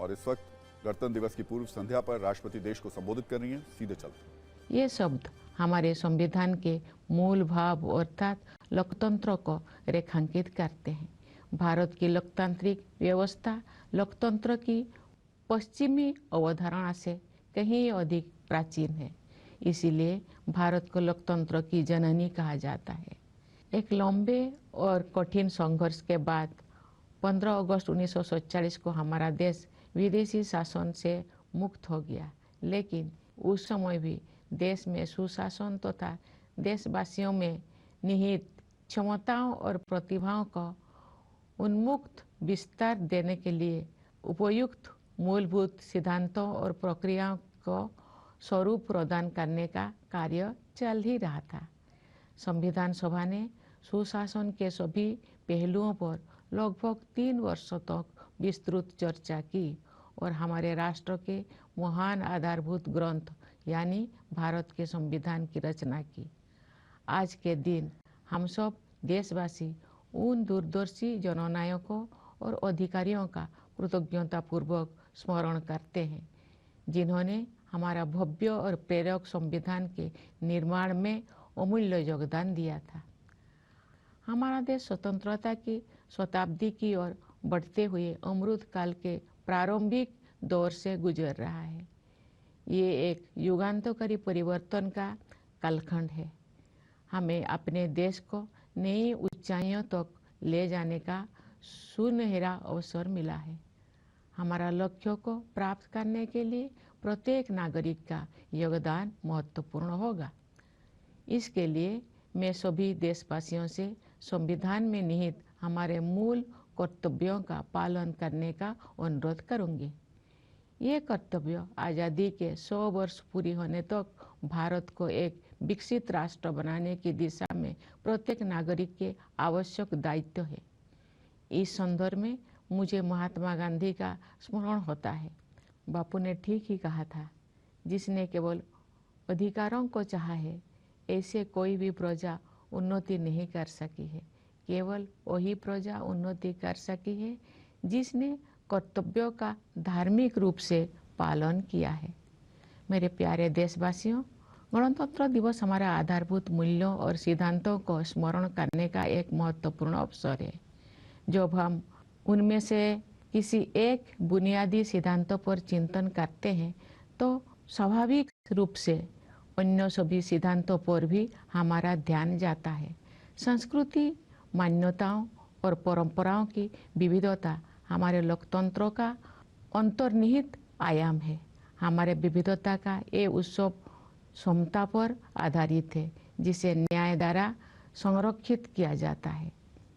और इस वक्त गणतंत्र दिवस की पूर्व संध्या पर राष्ट्रपति देश को संबोधित कर रही हैं। सीधे चलते ये शब्द हमारे संविधान के मूल भाव अर्थात लोकतंत्र को रेखांकित करते हैं। भारत की लोकतांत्रिक व्यवस्था लोकतंत्र की पश्चिमी अवधारणा से कहीं अधिक प्राचीन है। इसीलिए भारत को लोकतंत्र की जननी कहा जाता है। एक लंबे और कठिन संघर्ष के बाद 15 अगस्त 1947 को हमारा देश विदेशी शासन से मुक्त हो गया, लेकिन उस समय भी देश में सुशासन तथा देशवासियों में निहित क्षमताओं और प्रतिभाओं को उन्मुक्त विस्तार देने के लिए उपयुक्त मूलभूत सिद्धांतों और प्रक्रियाओं को स्वरूप प्रदान करने का कार्य चल ही रहा था। संविधान सभा ने सुशासन के सभी पहलुओं पर लगभग 3 वर्षों तक विस्तृत चर्चा की और हमारे राष्ट्र के महान आधारभूत ग्रंथ यानी भारत के संविधान की रचना की। आज के दिन हम सब देशवासी उन दूरदर्शी जननायकों और अधिकारियों का कृतज्ञतापूर्वक स्मरण करते हैं, जिन्होंने हमारा भव्य और प्रेरक संविधान के निर्माण में अमूल्य योगदान दिया था। हमारा देश स्वतंत्रता की शताब्दी की ओर बढ़ते हुए अमृत काल के प्रारंभिक दौर से गुजर रहा है। ये एक युगांतकारी परिवर्तन का कालखंड है। हमें अपने देश को नई ऊंचाइयों तक ले जाने का सुनहरा अवसर मिला है। हमारा लक्ष्यों को प्राप्त करने के लिए प्रत्येक नागरिक का योगदान महत्वपूर्ण होगा। इसके लिए मैं सभी देशवासियों से संविधान में निहित हमारे मूल कर्तव्यों का पालन करने का अनुरोध करूंगी। ये कर्तव्य आज़ादी के 100 वर्ष पूरी होने तक भारत को एक विकसित राष्ट्र बनाने की दिशा में प्रत्येक नागरिक के आवश्यक दायित्व है। इस संदर्भ में मुझे महात्मा गांधी का स्मरण होता है। बापू ने ठीक ही कहा था, जिसने केवल अधिकारों को चाहा है, ऐसे कोई भी प्रजा उन्नति नहीं कर सकी है। केवल वही प्रजा उन्नति कर सकी है जिसने कर्तव्यों का धार्मिक रूप से पालन किया है। मेरे प्यारे देशवासियों, गणतंत्र दिवस हमारा आधारभूत मूल्यों और सिद्धांतों को स्मरण करने का एक महत्वपूर्ण अवसर है। जब हम उनमें से किसी एक बुनियादी सिद्धांतों पर चिंतन करते हैं तो स्वाभाविक रूप से अन्य सभी सिद्धांतों पर भी हमारा ध्यान जाता है। संस्कृति, मान्यताओं और परंपराओं की विविधता हमारे लोकतंत्र का अंतर्निहित आयाम है। हमारे विविधता का ये उत्सव समता पर आधारित है, जिसे न्याय द्वारा संरक्षित किया जाता है।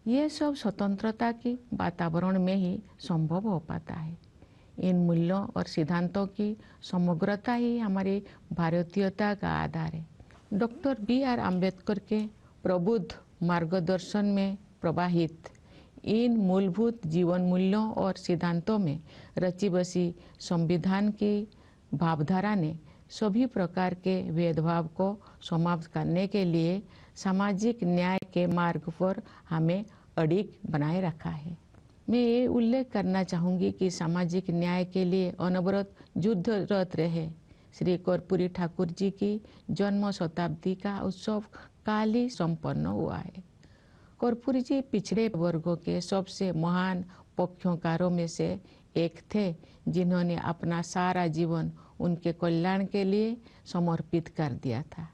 ये सब स्वतंत्रता की वातावरण में ही संभव हो पाता है। इन मूल्यों और सिद्धांतों की समग्रता ही हमारी भारतीयता का आधार है। Doctor B.R. अम्बेडकर के प्रबुद्ध मार्गदर्शन में प्रवाहित इन मूलभूत जीवन मूल्यों और सिद्धांतों में रची बसी संविधान की भावधारा ने सभी प्रकार के भेदभाव को समाप्त करने के लिए सामाजिक न्याय के मार्ग पर हमें अडिग बनाए रखा है। मैं ये उल्लेख करना चाहूँगी कि सामाजिक न्याय के लिए अनवरत युद्धरत रहे श्री कर्पूरी ठाकुर जी की जन्म शताब्दी का उत्सव काल ही संपन्न हुआ है। कर्पूरी जी पिछड़े वर्गों के सबसे महान पक्षकारों में से एक थे, जिन्होंने अपना सारा जीवन उनके कल्याण के लिए समर्पित कर दिया था।